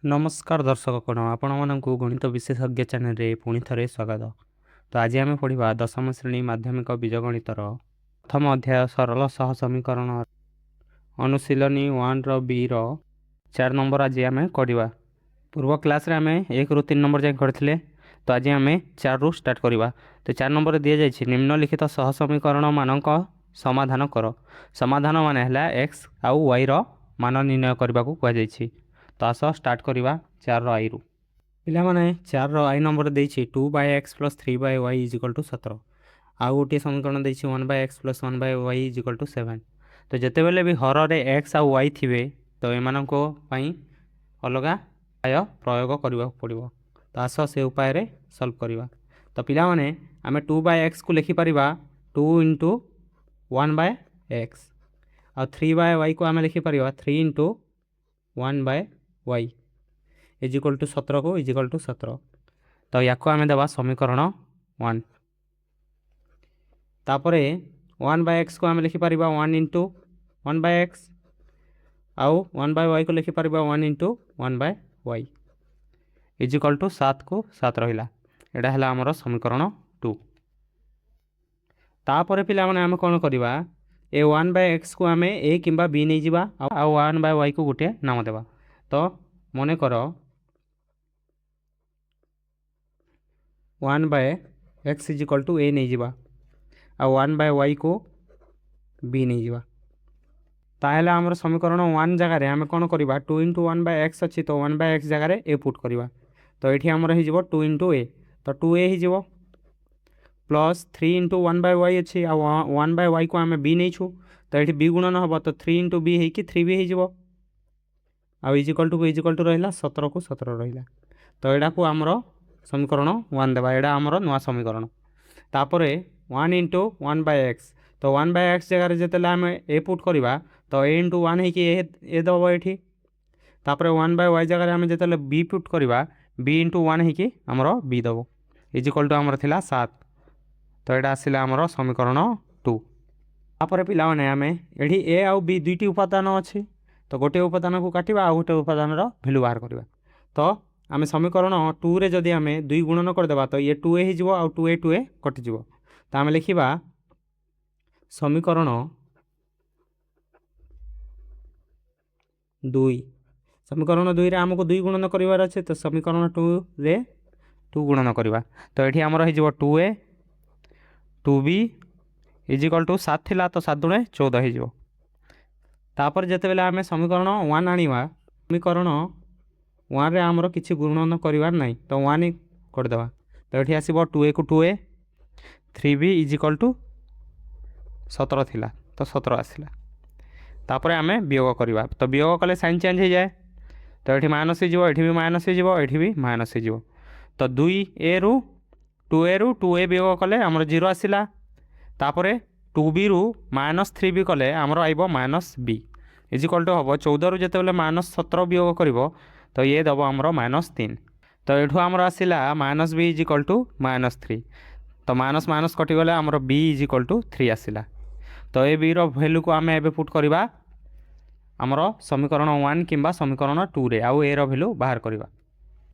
नमस्कार दर्शक कोण आपण मानक गणित विशेषज्ञ चैनल रे पुणी थे स्वागत। तो आज आम पढ़ा दशम श्रेणी माध्यमिक बीजगणितर प्रथम अध्याय सरल सह समीकरण अनुशीलनी 1 बी चार नंबर आज आम करवा। पूर्व क्लास रे आम 1 ରୁ 3 नंबर जाए करते। तो आज आम 4 ରୁ स्टार्ट करवा। तो 4 नंबर दि जाइए निम्नलिखित सह समीकरण मानक समाधान कर। समाधान मान है एक्स आउ वाई मान निर्णय करने को कहुई। तो आस स्टार्ट करवा 4 आई रु पे 4 आई नंबर देती 2/x + 3/y = 17। आउ गोटे समीकरण देती 1/x + 1/y = 7। तो जिते बेले भी हर रे एक्स आउ वाई थे तो एम अलग उपाय प्रयोग करने पड़ो। तो आस से उपाय सल्व करवा। तो पिला माने आम 2/x को लिखिपर 2 × 1/x आ 3/y को आम लिखिपर 3 × 1/y = 17 को = 17। तो या आम देवा समीकरण 1। तापर 1/x को आम लिखिपर 1 × 1/x आउ 1/y को लिखिपर 1 × 1/y = 7 को 7 रहा। यहाँ है आमर समीकरण 2। तापर पिला माने आम कौन करवा ए 1/x को आम ए कि बी नहीं जावा आउ 1/y को गोटे नाम देवा। तो मन कर 1/x = a नहीं जावा आउ 1/y को b नहीं जावा। ताहले आमर समीकरण 1 जगार आम कौन करवा 2 × 1/x अच्छी तो 1/x जगार a पुट करवा। तो ये आमर हो 2 × a तो 2a हो प्लस 3 × 1/y अच्छी आ 1/y को आम b नहीं छू तो ये b गुणन हम तो 3 × b हो 3b हो = रहा 17 को 17 रहा। तो यहाँ को आमर समीकरण 1 देवा। यहाँ आमर नुआ समीकरण। तापर 1 × 1/x तो 1/x जगार जिते आम ए पुट करवा तो a × 1 हो दब ये। तापर 1/y जगार आम जिते b पुट करवा b × 1 हो आमर b दब = आमर थिला 7। तो यहाँ आसला आमर समीकरण 2। तापर पिला माने आम ये ए आउ बी दुईटी उपादान अच्छी तो गोटे उपादान को काटिबा आ गोटे उपादान भैल्यू बाहर करवा। तो आम समीकरण 2 रे जदि आम 2 गुणन करदेबा तो ये 2a हो आउ 2a कटिज। तो आम लिखा समीकरण 2। समीकरण 2 रे आमको 2 गुणन करार अच्छे तो समीकरण 2 रे 2 गुणन करवा। तो ये आमर हो 2a 2b = 7 थिला तो 7 × 14 हो। तापर जिते बेले आम समीकरण 1 आनिवा समीकरण 1 रे आमर किसी गुणन करार ना तो 1 करदेवा। तो ये आसो 2a को 2a 3b = 17 थिला तो 17 आसला। तापर आम वियोग करवा तो वियोग कले साइन चेंज हो जाए तो ये माइनस हो भी माइनस हो भी माइनस हो। तो 2a ରୁ 2a वियोग कले आमर 0 आसला। तापर 2b ରୁ -3b कले आमर आइब -b = हम 14 ରୁ जिते बेले -17 वियोग कर तो ये दब आमर -3। तो ये आमर आसला -b = -3 तो माइनस माइनस कटिगले आमर b = 3 आसला। तो ये b भैल्यू को आम एवं पुट करवा आमर समीकरण 1 कि समीकरण 2 रे आउ ए भैल्यू बाहर करवा।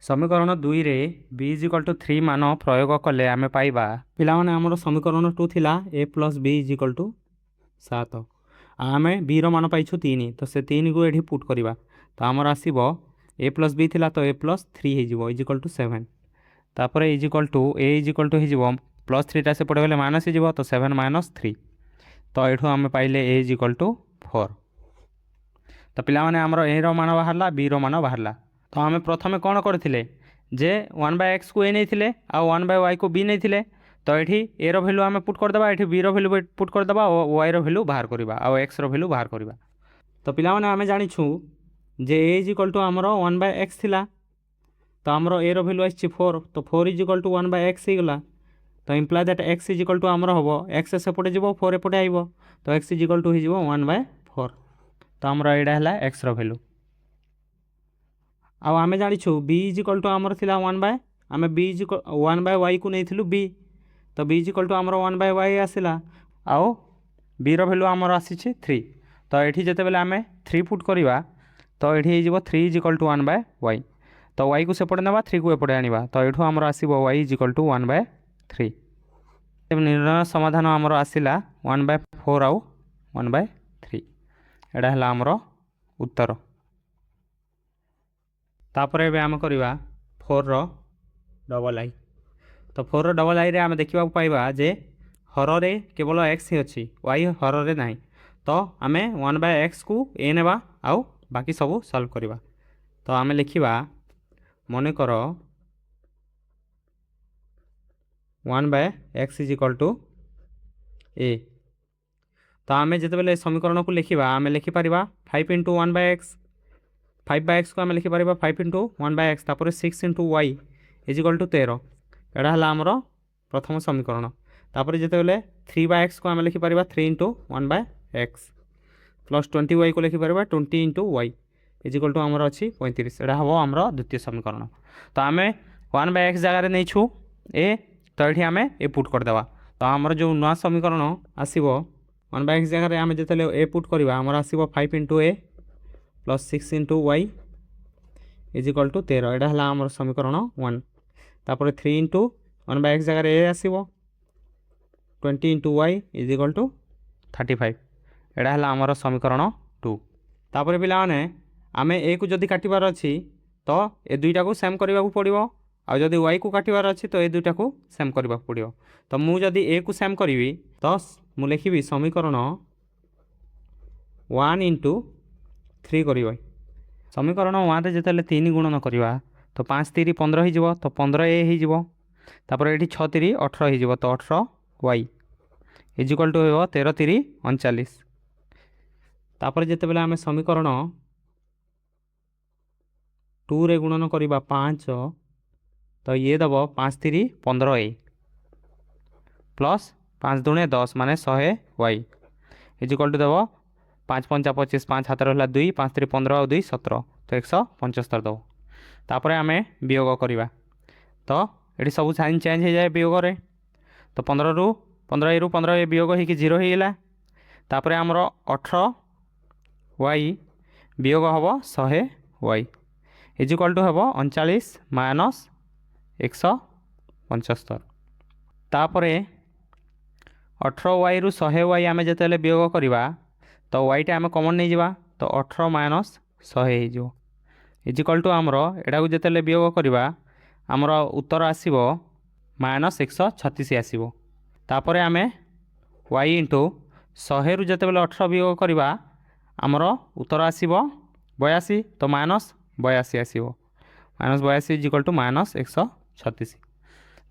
समीकरण 2 रे b = 3 मान प्रयोग कले आम पाइबा पिला माने आमर समीकरण 2 थिला a + b = 7 आम b मान पाइछु 3 तो से 3 को ये पुट करवा। तो आमर आसब a + b थिला तो a + 3 हो = 7। तापर a हो +3 से पड़े गले माइनस हो तो 7 - 3 तो ये आम पाइले a = 4। तो पिला माने आमर a मान बाहरला b मान बाहरला। तो आम प्रथम कौन करते जे 1/x को a नहीं आ 1/y को b नहीं तो ये a भैल्यू आम पुट करदेबा ये b भैल्यू पुट करदेबा y भैल्यू बाहर करवा आ x भैल्यू बाहर करवा। तो पिला माने आम जानिछु जे a = आमर 1/x थिला तो आमर a भैल्यू आसी 4 तो 4 = 1/x हो गला। तो इम्प्लाय दैट x = आमर हम x सेपटे जीव 4 एपटे आइब तो x = 1/4। तो आमर यहाँ है x भैल्यू। आम जानिछु b = आमर थिला 1/, आम b 1/y को नहीं b तो b = आमर 1/y आसला आउ b भैल्यू आमर आसी 3 तो ये जिते बेले आम 3 पुट करवा तो ये 3 = 1/y तो वाई को सेपटे ना 3 को एपटे आनिबा तो एठू हमर आसीबो y = 1/3। निर्णय समाधान आमर आसला 1/4 आउ 1/3 एटा हला आमर उत्तर। तापर एबे आम करवा 4 रो डबल आई। तो 4 रो डबल आई रे आम देखा पाइबा जे हर रे केवल x ही अच्छी y हर रे नहीं। तो आम 1/x को ए नेबा आउ बाकी सब सॉल्व करवा। तो आम लिखा मन कर 1/x = a। तो आम जिते समीकरण को लिखा आम लिखिपर 5 × 1/x 5/x को आम लिखिपर 5 × 1/x तापर 6 × y = 13 एटा है आमर प्रथम समीकरण। तापर जिते 3/x को आम लिखिपर 3 × 1/x प्लस 20y को लिखिपर 20 × y = आमर अच्छी 35 एटा हम आमर द्वितीय समीकरण। तो आम 1/x जगार नहीं ए तो ये आम ए पुट करदेवा। तो आमर जो नुआ समीकरण आसो 1/x जगार आम जो ए पुट करवा आमर आसो 5 × a प्लस 6 × y = 13 एटा है आमर समीकरण 1। तापर 3 × 1/x जगार ए आसो 20 × y = 35 एटा है आमर समीकरण 2। तापर पिला माने आम ए को जदि काटिबार अच्छी तो ए दुईटा को सेम करने को पड़ो आउ जदि y को काटिबार अच्छी तो ए दुईटा को सेम करने को पड़ो। तो मु जदि ए को सेम करी तो मु लिखी समीकरण 1 × 3 कर समीकरण 1 रे जिते 3 गुणन करवा तो 5 × 3 = 15 हो तो 15a होपर ये 6 × 3 = 18 हो तो 18y = 13 × 3 = 39। तापर जिते आम समीकरण 2 रे गुणन करवा 5 तो ये दब 5 × 3 = 15a प्लस 5 × 2 = 10 माने 100y = दब 5 × 5 = 25 5 हाथ रहा 2 5 × 3 = 15 और 2 = 17 तो 175 दब। तापर आम वियोग करवा तो ये सब साइन चेंज हो जाए वियोग रे तो 15 ରୁ 15 वियोग हो 0 होगा। तापर आमर 18y वियोग हम 100y = हम 39 - 175। तापर 18y ରୁ 100y आम जो वियोग करवा तो y टा आम कमन नहीं जावा तो 18 - 100 हो आमर एटा को जिते वियोग करवा आमर उत्तर आसो -136 आसो। तापर आम y × 100 ରୁ जिते 18 वियोग करवा आमर उत्तर आसो 82 तो -82 आसो -82 = -136।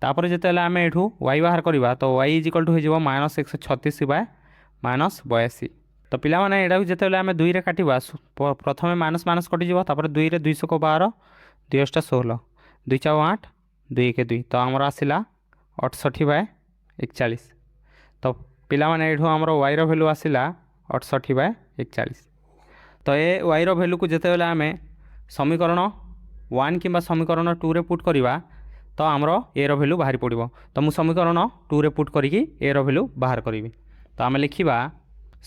तापर जिते आम एठू y बाहर करवा तो y = -136 / -82। तो पिला माने एटा जिते आम 2 रे काटिबा प्रथमे माइनस माइनस कटिଯିବ तापर 2 रे 200 को 12 2 * 16 2 × 8 2 × 2 तो आमर आसला 68/41। तो पिला माने एठू आमर y रो वैल्यू आसला 68/41। तो ये y रो वैल्यू को जिते आम समीकरण 1 कि समीकरण 2 रे पुट करवा तो आमर ए रो वैल्यू बाहरी पड़ो। तो मु समीकरण 2 रे पुट करी ए रो वैल्यू बाहर करी। तो आम लिखा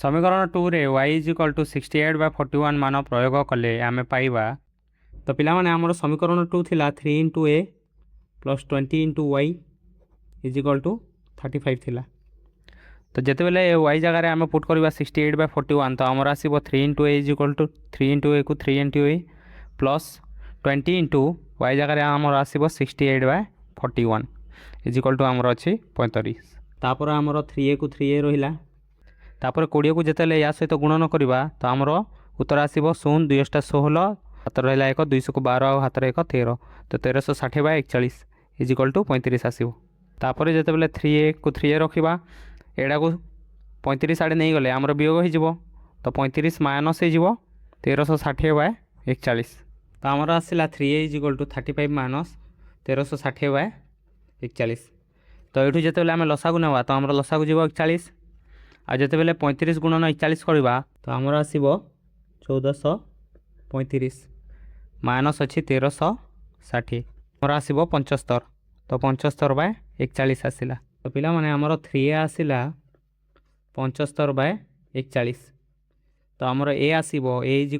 समीकरण 2 रे y = 68/41 मान प्रयोग कले आम पाइबा। तो पिला माने आमर समीकरण 2 थिला 3 × a प्लस 20 × y = 35 थिला। तो जिते बेले y जगार आम पुट करवा 68/41 तो आमर आसो 3 × a = 3 × a को 3 × a प्लस 20 × y जगार आमर आसो 68/41 = आमर अच्छी 35। तापर आमर 3a को 3a रहा तापर 20 को जिते या सहित गुणन करवा तो आमर उत्तर आसो 0 2 * 16 हाथ रहा 1 200 को 12 हाथ 1 13 तो 1360/41 = 35 आसो। तापर जिते बेले 3a को 3a रखा एटा को 35 आड़े नहीं गले आमर वियोग हो तो 35 माइनस हो 1360/41 तो आमर आसला 3a = 35 - 1360/41। तो ये जिते आम लसागु ना तो आमर लसागु जीव 41 आ जिते बेले 35 गुणन 41 करवा तो आमर आसो 1435 माइनस अच्छी 1360 आमर आसो 75 तो 75/41 आसला। तो पिला माने आमर 3a आसला 75/41 तो आमर ए आसो a =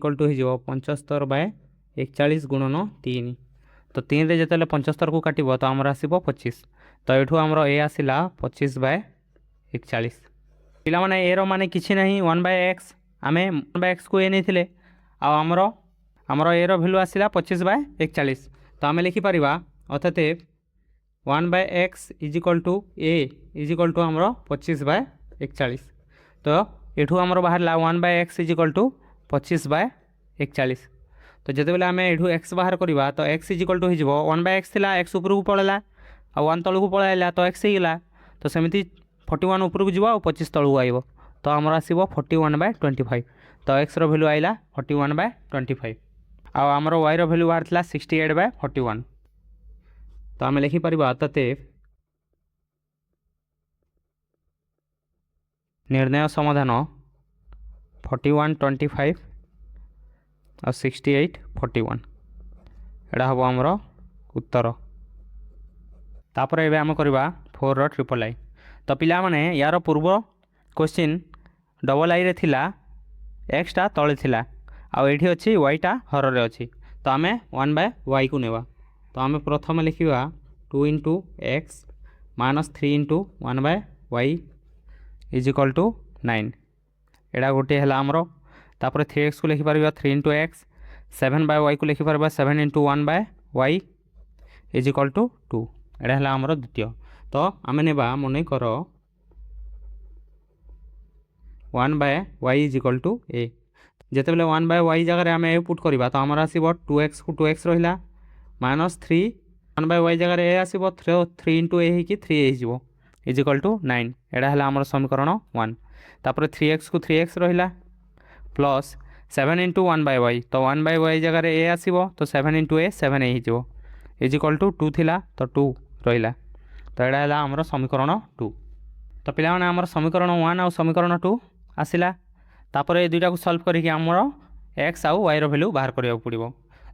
75/41 गुणन 3 तो 3 रे जिते 75 को काटिब तो आमर आसब 25 तो ये आमर ए आसला 25/41 पिला माने ए रो माने किछि नहीं 1/x आमे 1/x को ए नहीं थिले आमर ए रो वैल्यू आसला 25/41 तो आमे लिखि परिबा अर्थात 1/x is equal to A is equal to आमर 25/41 तो एठू आमर बाहरला 1/x इज इक्वल टू 25/41 तो जिते बेले आम एठू x बाहर करवा तो x इज इक्वल टू हो 1/x थिला x ऊपर को पड़ेगा आ 1 तलू पलैला तो x होगा तो सेमती 41 ऊपर को जीव 25 तलू आइब तो आमर आसब 41/25 तो x रो वैल्यू आइला 41/25 आमर y रो वैल्यू बाहर 68/41 तो आम लिखिपर अर्थात निर्णय समाधान 41/25 और 68/41 एटा हम आमर उत्तर तापर एबे आम करवा 4 रो ट्रिपल आई तो पिला माने यार पूर्व क्वेश्चन डबल आई रे थिला एक्स टा तले थिला आ एठी अछि वाई टा हर रे अछि तो आम 1/y को नेवा तो आम प्रथम लिखा 2 × x -3 × 1/y is equal to 9 एटा गोटे है आमर तापर 3x को लिखिपर 3 × x 7/y को लिखिपर 7 × 1/y इज इक्वल टू 2 एटा है आमर द्वितीय तो आम नेबा मन कर 1/y इज इक्वल टू ए जिते बेले 1/y जगह आम ए पुट करवा तो आमर आसब 2x को 2x रहा -3 1/y जगह ए आसब 3 × ए हो 3 हो इज इक्वल टू 9 एटा है आमर समीकरण 1 तापर 3x को 3x रहा प्लस 7 × 1/y तो 1/y जगह ए आसब तो 7 × ए 7 हो इज इक्वल टू 2 थिला तो 2 रहा तो यहाँ है आमर समीकरण 2 तो पिला माने आमर समीकरण 1 आउ समीकरण 2 आसला तापर ये दुईटा को सॉल्व करके आमर x आउ y रो वैल्यू बाहर करिया पड़िबो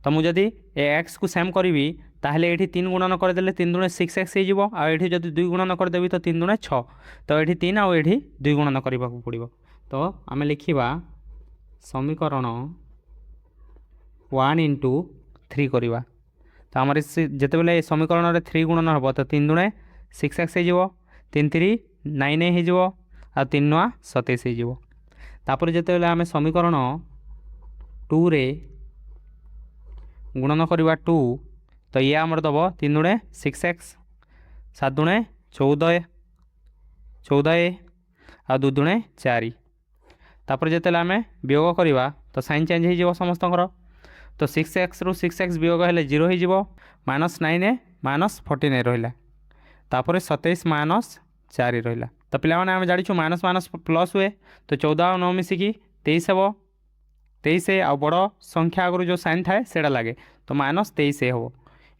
तो मु जदी x को सेम करी ताहले एठी 3 गुणन करदेले 3 × 6x हो आ एठी जदी 2 गुणन करदेबी तो 3 × 6 तो एठी 3 आउ एठी 2 गुणन करबा को पड़िबो तो आमे लिखिबा समीकरण 1 × 3 करवा तो आमर जिते बेले समीकरण रे 3 गुणन हम तो 3 × 6x हो 3 × 3 9 हो आ 3 × 27 हो तापर जिते बेले आमे समीकरण 2 रे गुणन करवा 2 तो ये आमर दब 3 × 6x 7 × 14 14 आ 2 × 4 तापर जिते आम वियोग करवा तो साइन चेंज हो समस्त तो 6x रु 6x वियोग हेले 0 हो -9 -49 रहा तापर 27 -4 रहा तो पिला माने आम जानिछु माइनस माइनस प्लस हुए तो 14 और 9 मिसिकी 23 हे 23 आ बड़ संख्या आगु जो साइन थाए सेटा लगे तो -23 हे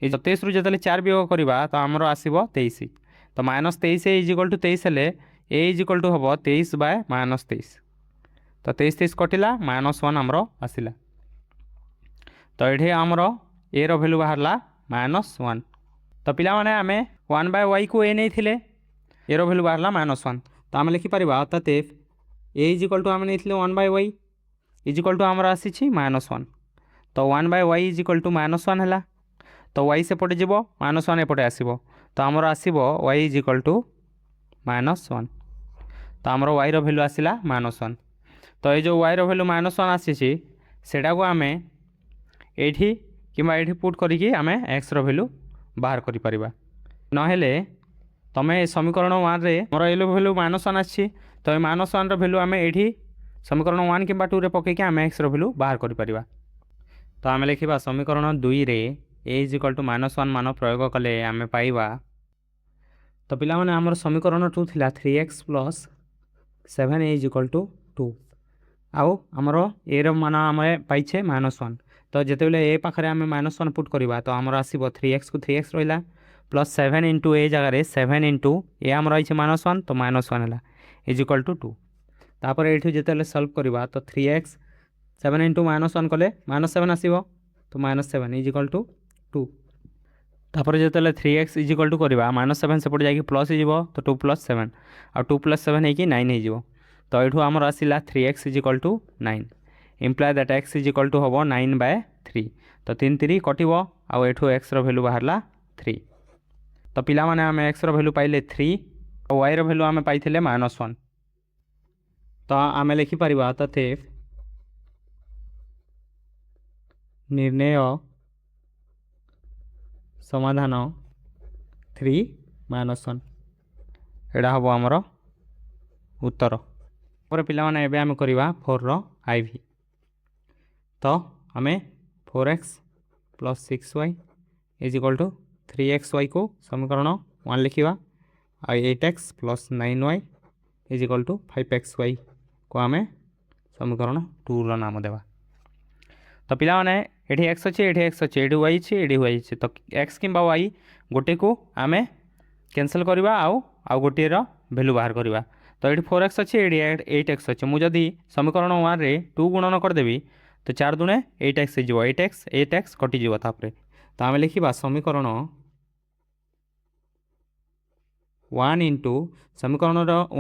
ये 27 रु जो 4 वियोग करवा तो आमर आसब 23 तो -23 इज इक्वल टू 23 हेले ए इज इक्वल टू हम 23/-23 तो 23 कटिला -1 आमर आसला तो ये आमर ए रो वैल्यू बाहरला -1 तो पिला माने आमे 1/y को ए नहीं थिले ए रो वैल्यू बाहरला -1 तो आम लिखिपर अर्थात ए इज इक्वल टू आम नहीं 1/y इज इक्वल टू आमर आसी -1 तो 1/y इज इक्वल टू -1 है तो y सेपटे जीव -1 एपटे आसब तो आमर आसब y इज इक्वल टू -1 तो आमर y रो वैल्यू आसला -1 तो ये जो y रो वैल्यू -1 आसी सेटा को आमे एठी किंबा एठी पुट करिकी आमे x रो वैल्यू बाहर करि परिबा नहेले तमे समीकरण 1 रे मोर ए वैल्यू -1 आछि तो ये -1 रो वैल्यू आमे एठी समीकरण 1 किंबा 2 रे पकेकी आमे x रो वैल्यू बाहर करि परिबा तो आमे लिखिबा समीकरण 2 रे a इज इक्वल टू -1 मान प्रयोग कले आमे पाइबा तो पिला माने हमर समीकरण 2 थिला 3x + 7a is equal to 2 आउ हमर a रो मान आमे पाइछे -1 तो जिते बेले ए पाखे आम -1 पुट करवा तो आमर आसब 3x को 3x रहा प्लस 7 × ए जगार 7 × ए आमर आई -1 तो -1 है इज इक्वल टू 2 तापर ये जिते सल्व करवा तो 3x 7 × -1 कले -7 आसब तो -7 इज इक्वल टू 2 तापर जिते 3x इज इक्वल टू करवा -7 सेपटे जाकि प्लस हो तो 2 + 7 आ 2 + 7 हो 9 हो तो ये आमर आसला 3x is equal to 9 imply that x is equal to हम 9/3 3 तो 3 3 कटिव आउ एठू x रो वैल्यू बाहरला 3 तो पिला माने आम x रो वैल्यू पाइले 3 और y रो वैल्यू आम पाइथिले -1 तो आम लिखिपर तथे निर्णय समाधान 3 -1 एडा हम आमर उत्तर पर पिला माने एबे आम करवा 4 रो IV तो आम 4x + 6y = 3xy को समीकरण 1 लिखा 8x + 9y = 5xy को आम समीकरण 2 रो नाम देवा तो पिला माने एठी x अच्छे एठी x अच्छे एठी y अच्छे एठी y अच्छे तो x किंबा y गोटे को आम कैंसल करवा आउ गोटे वैल्यू बाहर करवा तो ये 4x अच्छे एटी 8x अच्छे मुझे समीकरण 1 रे 2 गुणन करदेवी तो 4 दूने 8x हो 8x कटिज तापर तो आम लिखा समीकरण 1 इंटू समीकरण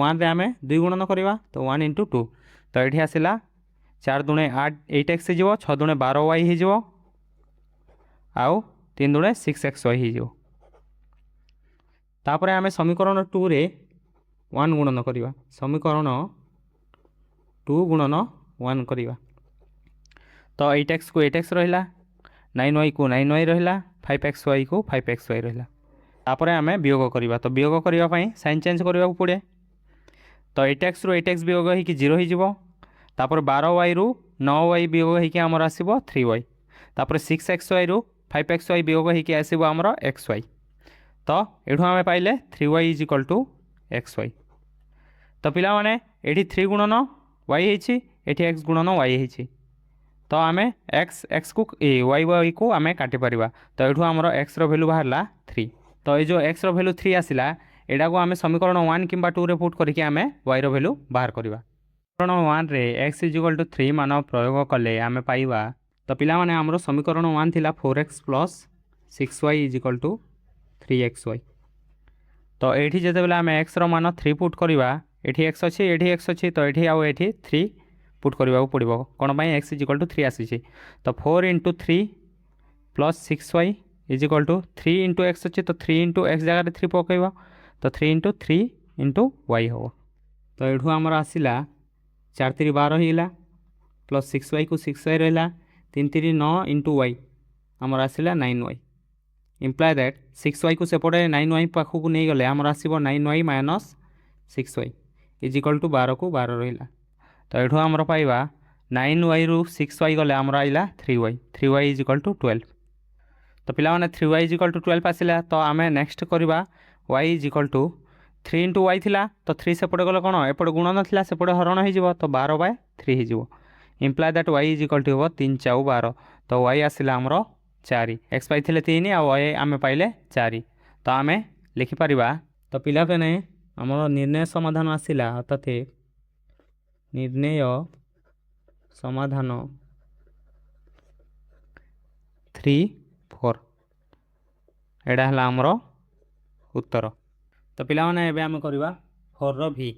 1 रे आम 2 गुणन करवा तो 1 इंटू 2 तो ये आसला 4 दूने 8x हो 6 दूने 12y हो आउ 3 दूने 6xy हो तापर आम समीकरण 2 रे 1 गुणन करवा समीकरण 2 गुणन 1 करवा तो 8x को 8x रहा 9y को 9y रहा 5xy को 5xy रहा तापर आम वियोग करवा तो वियोग करने साइन चेंज करने पड़े तो 8x रु 8x वियोग हो 0 होपर 12y रु 9y वियोग होकर आमर आसो 3y तापर 6xy रु 5xy वियोग होकर आसो आमर xy तो ये आम पाइले 3y = xy तो पिला माने एठी 3 गुणन y होती x गुणन y होती तो आम x को y को आम काटी पारिबा तो ये आमर x रो वैल्यू बाहरला 3 तो ये जो x रो वैल्यू 3 आसला एटा को आम समीकरण 1 किंबा 2 रे पुट करके आम y रो वैल्यू बाहर करवा समीकरण 1 रे x = 3 मान प्रयोग कले आम पाइबा तो पिला माने आमर समीकरण 1 थिला 4x + 6y = 3xy तो ये जिते बेले आम x रो मान 3 पुट करवा ये x अच्छे ये x अच्छे तो ये आउ ये 3 पुट करने पड़ो कौन x = 3 आसी तो 4 × 3 + 6y = 3 × x अच्छे तो 3 × x जगह 3 पकड़ तो 3 × 3 × y हम तो ये आमर आसला 4 3 12 होगा प्लस 6y को 6y रहा 3 3 9 × y आमर आसला 9y इम्प्लाय दैट 6y को सेपटे 9y पाखक नहीं गले आमर आसो 9y - 6y = 12 को 12 रहा तो ये आमर पाइबा 9y रु 6y गले आमर आइला 3y 3y = 12 तो पिला माने 3y = 12 आसला तो आम नेक्स्ट करवा y = 3 × y थिला तो 3 सेपटे गले कौन एपटे गुणन थिला सेपटे हरण हो तो 12/3 हो इम्प्लाय दैट y = हो 3 4 12 तो y आसला आमर 4 x पाई 3 आउ y आम पाइले 4 तो आम लिखिपर तो पिला पेने आमर निर्णय समाधान आसला अर्थात निर्णय समाधान 3 4 एडा है आमर उत्तर तो पिला माने एबे आम करवा 4 रो v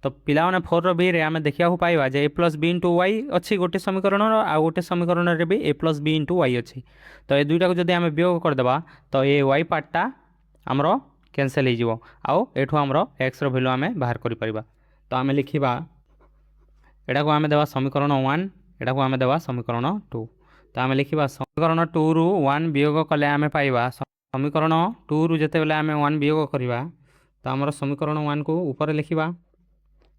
तो पिला माने 4 रो v रे आम देखा पाइबा जे a + b × y अच्छी गोटे समीकरण आ गोटे समीकरण रे भी a + b × y अच्छी तो ये दुईटा को जब आम वियोग करदेबा तो ये y पार्टा आमर कैंसल हो आउ एठू आमर x रो वैल्यू आम बाहर कर परिबा तो आम लिखिबा एटा को आम देवा समीकरण 1 एटा को आम देवा समीकरण 2 तो आम लिखिबा समीकरण 2 रु 1 वियोग कले आम पाइबा समीकरण 2 रु जते बेले आम 1 वियोग करवा तो आमर समीकरण 1 को ऊपर लिखिबा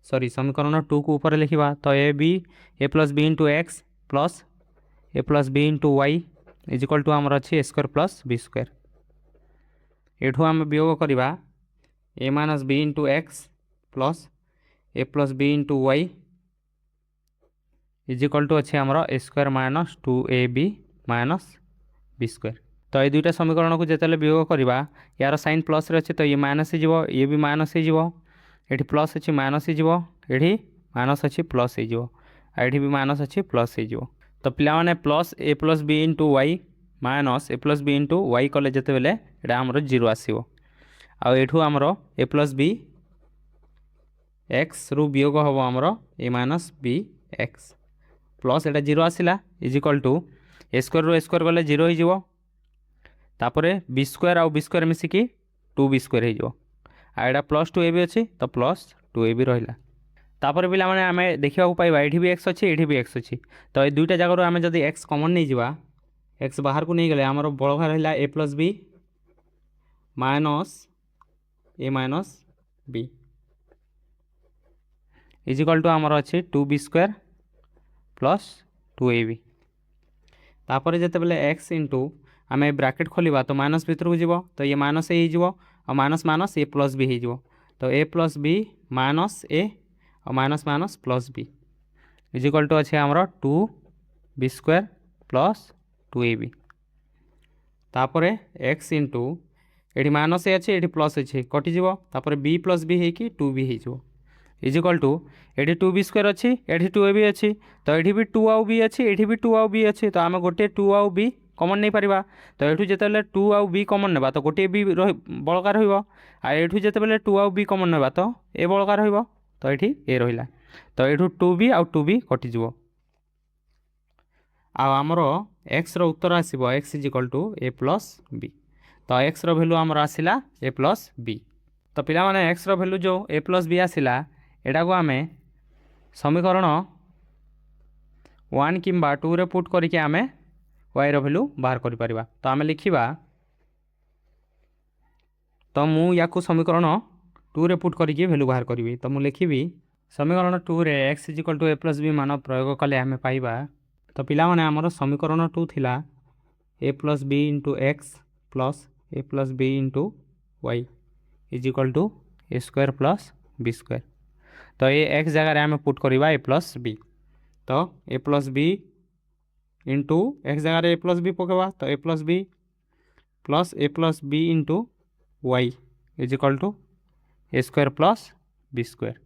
सॉरी समीकरण 2 को ऊपर लिखिबा तो a + b × x plus a + b × y = आमर अच्छी a² + b² एठू आम वियोग करवा a - b × x plus a + b × y = अच्छे आमर a² - 2ab - b² तो ये दुईटा समीकरण को जिते वियोग करवा यार साइन प्लस रे अच्छे तो ये माइनस हो ये भी माइनस हो ये प्लस अच्छी माइनस हो ये माइनस अच्छी प्लस हो भी माइनस अच्छी प्लस हो तो पिला माने plus a + b × y minus a + b × y कले जिते बेले ये आमर 0 आसो आठू आमर a + b x रु वियोग हम आमर a - b x plus iota 0 आसला = ए स्क्वायर रू ए स्क्वायर गले 0 हो तापर बी स्क्वायर आउ बी स्क्वायर मिसिकी 2b स्क्वायर हो आड़ा प्लस 2ab अच्छी तो प्लस 2ab रहा तापर पिला माने आमे देखा पाइबा ये भी एक्स अच्छी ये भी एक्स अच्छी तो ये दुईटा जगह आम जब एक्स कमन नहीं जावा एक्स बाहर को नहीं गले आमर बड़ घर रहा A plus B minus B is equal to आमर अच्छी 2b स्क्वायर प्लस 2ab तापर जिते एक्स इंटू आम ब्राकेट खोलिबा तो माइनस भीतर को जीव तो ये माइनस ए हो minus minus A plus B हो तो A plus B minus A और minus minus plus B is equal to अच्छे आमर 2b स्क्वायर प्लस 2ab तापर एक्स इंटू ये माइनस ए अच्छे ये प्लस अच्छे कटिज तापर बी प्लस बी होगी 2b हो इजिकल टू ये 2b स्क्वायर अच्छी ये 2ab अच्छी तो ये भी 2 आउ बी अच्छी ये भी 2 आउ बी अच्छी तो आम गोटे 2 आउ बी कमन नहीं पारिबा तो ये जिते 2 आउ बी कमन नेबा तो गोटे बी बड़का रही जिते 2 आउ बी कमन नेबा तो ए बड़का रही तो ये ए रहा तो ये 2b आउ 2b कटिज आमर एक्स उत्तर आसब X is equal to A plus B तो एक्स भैल्यू आमर आसला ए प्लस बी तो पिला माने एक्स भैल्यू जो ए प्लस बी आसला एटा को आम समीकरण 1 किंबा 2 रे पुट करके आम वाई भैल्यू बाहर कर तो आम लिखा तो मु या समीकरण 2 रे पुट करके भैल्यू बाहर करी तो मुझे लिखी समीकरण 2 रे X is equal to A plus B मान प्रयोग कले आम पाइबा तो पिला माने आमर समीकरण 2 थिला A plus B into X plus A plus B into Y is equal to A square plus B square तो ये एक्स जगह आम पुट करवा ए प्लस बी तो A plus B into X जगह ए प्लस बी पकेबा तो A plus B into Y is equal to A square plus B square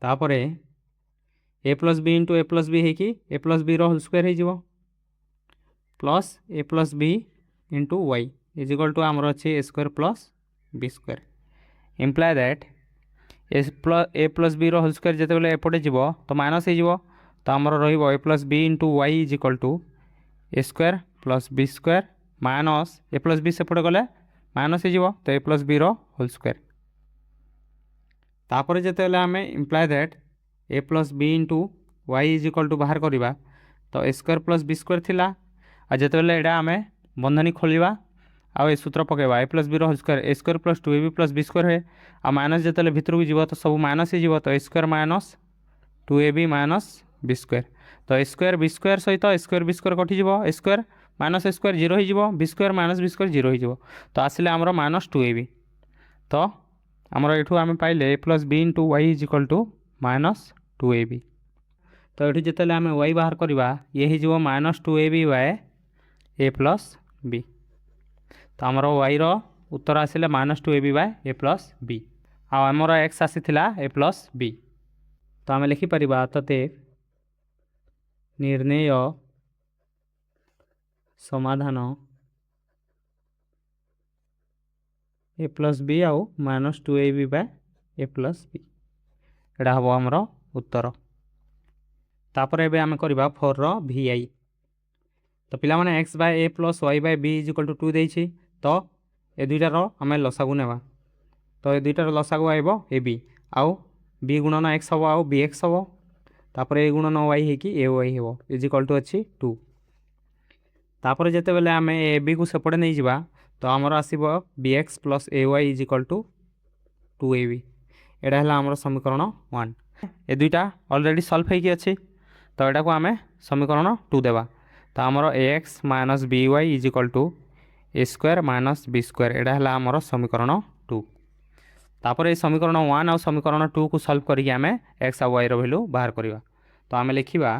तापर A plus B into A plus B है A plus B whole square हो plus A plus B into Y is equal to आमर अच्छे A square plus B square imply that A plus B whole square जिते एपटे जीव तो minus हो तो आमर रे plus B into Y is equal to A square plus B square minus A plus B सेपटे गले माइनस हो तो A plus B whole square तापर जिते आम imply that A plus B into Y is equal to बाहर करवा तो A square plus B square थिला आ जिते एटा आम बंधनी खोलिबा आउ ए सूत्र पकेबा A plus B whole square A square plus 2ab plus B square है आ माइनस जिते भीतर को जीव तो सब माइनस हो तो A square minus 2ab minus B square तो ए स्क्वायर बी स्क्वायर सहित ए स्क्वायर बी स्क्वायर कटिज A square minus A square 0 हो B square minus B square 0 हो तो आसिले आमर माइनस 2ab तो आमर ये आम पाइले A plus B into Y is equal to minus 2ab तो ये जिते आम वाई बाहर करवा ये हो minus 2ab bye A plus B तो आमर Y Uttar आसिले minus 2ab bye A plus B आमर एक्स आसीथिला ए प्लस बी तो आम लिखिपर तते निर्णय समाधान ए प्लस बी आउ minus 2ab bye A plus B एटा हम आमर उत्तर तापर एबे आम करबा 4 रो vi तो पिला माने x by A plus Y by B is equal to 2 देछि तो ए दुईटार आम लसागु नेबा तो ए दुईटार लसागु आइबो ए बी आउ बी गुणन एक्स हम आउ बी एक्स हम तापर ए गुणन वाई है ए वाई हो इजिकल टू अच्छी 2 तापर जिते बेले आम ए बी को सेपटे नहीं जावा तो आमर आसब B X plus A Y is equal to 2ab एटा है आमर समीकरण 1 ए दुईटा ऑलरेडी सॉल्व होगी अच्छी तो यहाँ को आम समीकरण 2 देवा तो आमर A X minus B Y is equal to A square minus B square एटा है आमर समीकरण 2 तापर ये समीकरण 1 आउ समीकरण 2 को सॉल्व करके आम एक्स आउ वाई वैल्यू बाहर करवा तो आम लिखा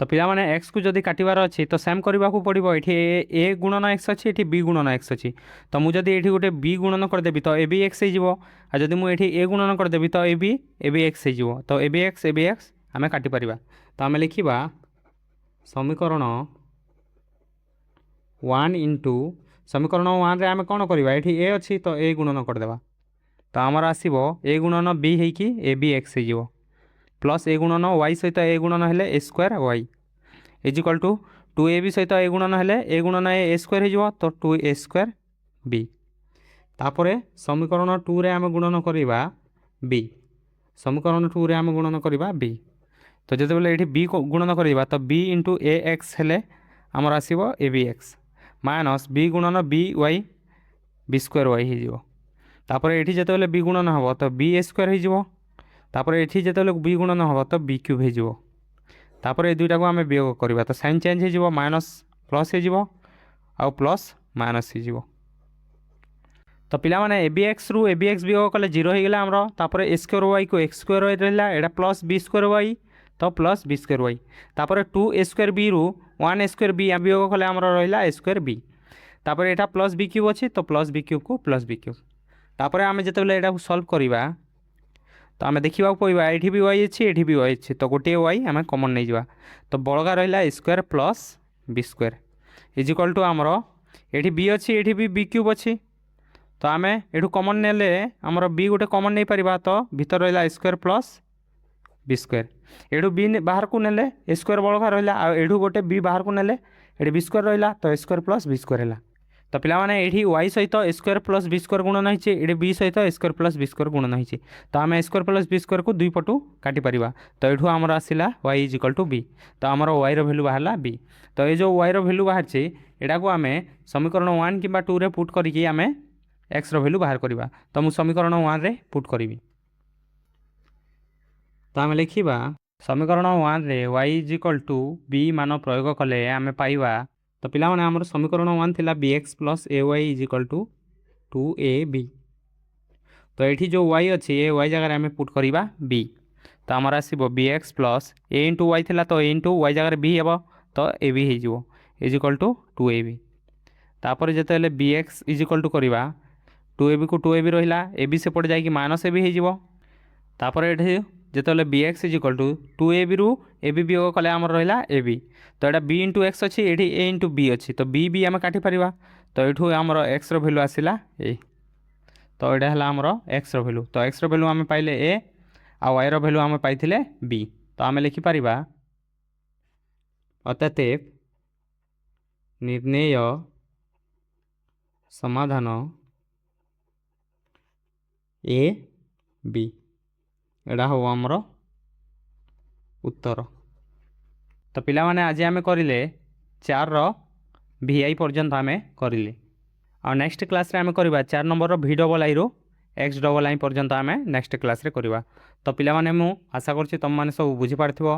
तो पिला माने एक्स को जदि काटिबार अच्छी तो सेम करने को पड़ो ये ए गुणन एक्स अच्छी ये बी गुणन एक्स अच्छी तो मुझे ये गोटे बी गुणन करदेवी तो ए बी एक्स हो जदि मुझे ए गुणन करदेवी तो ए बी एक्स हो तो ए बी एक्स आम काटिपर तो आम लिखा समीकरण 1 इंटू समीकरण 1 रे आम कौन करवा ये ए अच्छी तो ए गुणन करदेवा तो आमर आसब ए गुणन बी है ए बी एक्स हो प्लस ए गुणन वाई सहित ए गुणन हेले A square Y is equal to 2ab सहित ए गुणन हेले ए गुणन ए स्क्वायर हो तो 2a स्क्वायर b तापर समीकरण 2 रे आम गुणन करवा b समीकरण 2 रे आम गुणन करवा b तो जो बेले ये बी गुणन करवा तो बी इंटू ए एक्स हेले आमर आसो A B X minus B गुणन B Y B square Y होपर ये जो बी गुणन हम तो बी ए स्क्वायर होपर ये जो बी गुणन हम तो बी क्यूब होपर ये दुईटा को आम वियोग करवा तो साइन चेंज हो माइनस प्लस हो प्लस माइनस हो तो पिला माने ए बी एक्स रु ए बी एक्स वियोग कले 0 हो गला आमर तापर ए स्क्वायर वाई को एक्स स्क्वायर वाई रहा एटा प्लस बी स्क्वायर वाई तो प्लस बी स्क्वायर वाई तापर 2 ए स्क्वायर बी रु 1 स्क्वायर बी वियोग कले आमर रहा ए स्क्वायर बी तापर एटा प्लस बी क्यूब अच्छी तो प्लस बी क्यूब को प्लस बी क्यूब तापर आम जो यहाँ सल्व करवा तो आम देखा पड़ा ये भी वाई अच्छी ये भी वाई अच्छी तो गोटे वाई आम कमन नहीं जावा तो बड़गा रहा A square plus B square is equal to आमर ये बी अच्छी ये भी बी क्यूब अच्छी तो आम यू कमन नेले आमर बी गोटे कमन नहीं पारिबा तो भीतर रहा A square plus B square एठू बी बाहर को नेले ए स्क्वायर बड़का रहा एठू गोटे बी बाहर को नेले ये बी स्क्वायर रहा तो A square plus B square है तो पिला माने ये वाई सहित A square plus B square गुणन होती है ये बी सहित A square plus B square गुणन होती तो आम A square plus B square को दुई पटू काटी पारिबा तो ये आमर आसला Y is equal to B तो आमर वाई भैल्यू बाहर बी तो ये जो वाई भैल्यू बाहर यहाँ को आम समीकरण 1 कि 2 रे पुट करिकी आम एक्स भैल्यू बाहर करवा तो मुझे समीकरण 1 रे पुट करी तो आम लिखा समीकरण 1 रे y is equal to B मान प्रयोग कले आम पाइबा तो पिला माने आमर समीकरण 1 थिला bx plus A Y is equal to 2ab तो ये जो y अच्छी ए वाई जगह आम पुट करवा b तो आमर आसो bx प्लस ए इंटू वाई थिला तो ए इंटू वाई जगह b हे तो ए बी हो इज इक्वल टू 2ab तापर जो bx इज इक्वल टू करवा 2ab को 2ab रहा ए बी सेपटे जाकि माइनस ए बी होपर ये जो B X is equal to 2ab रु ए बी वियोग कले आमर रहा ए बी तो यहाँ बी इंटू एक्स अच्छी ये ए इंटू बी अच्छी तो बी बी आम काटी पारिबा तो ये आमर एक्स भैल्यू आसला ए तो यहाँ है आमर एक्स भैल्यू तो एक्स भैल्यू आम पाइले ए आ वाई भैल्यू आम पाइले बी तो आम लिखिपर अतएव निर्णय समाधान ए बी एड़ा हम आमर उत्तर तो पिला माने आज आम करिले 4 वी आई पर्यंत आम करिले आ नेक्स्ट क्लास रे आम करवा 4 नंबर वी डबल आई रो एक्स डबल आई पर्यंत आम नेक्स्ट क्लास रे करवा तो पिला माने मु आशा करछि तुम माने सब बुझी पारथिबो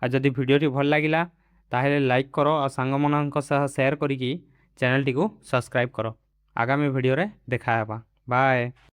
आ जदि वीडियो भल लागिला ताहेले लाइक करो और सांग मानक सह शेयर करिकी चैनल टी को सब्सक्राइब करो आगामी वीडियो रे देखा हेबा बाय।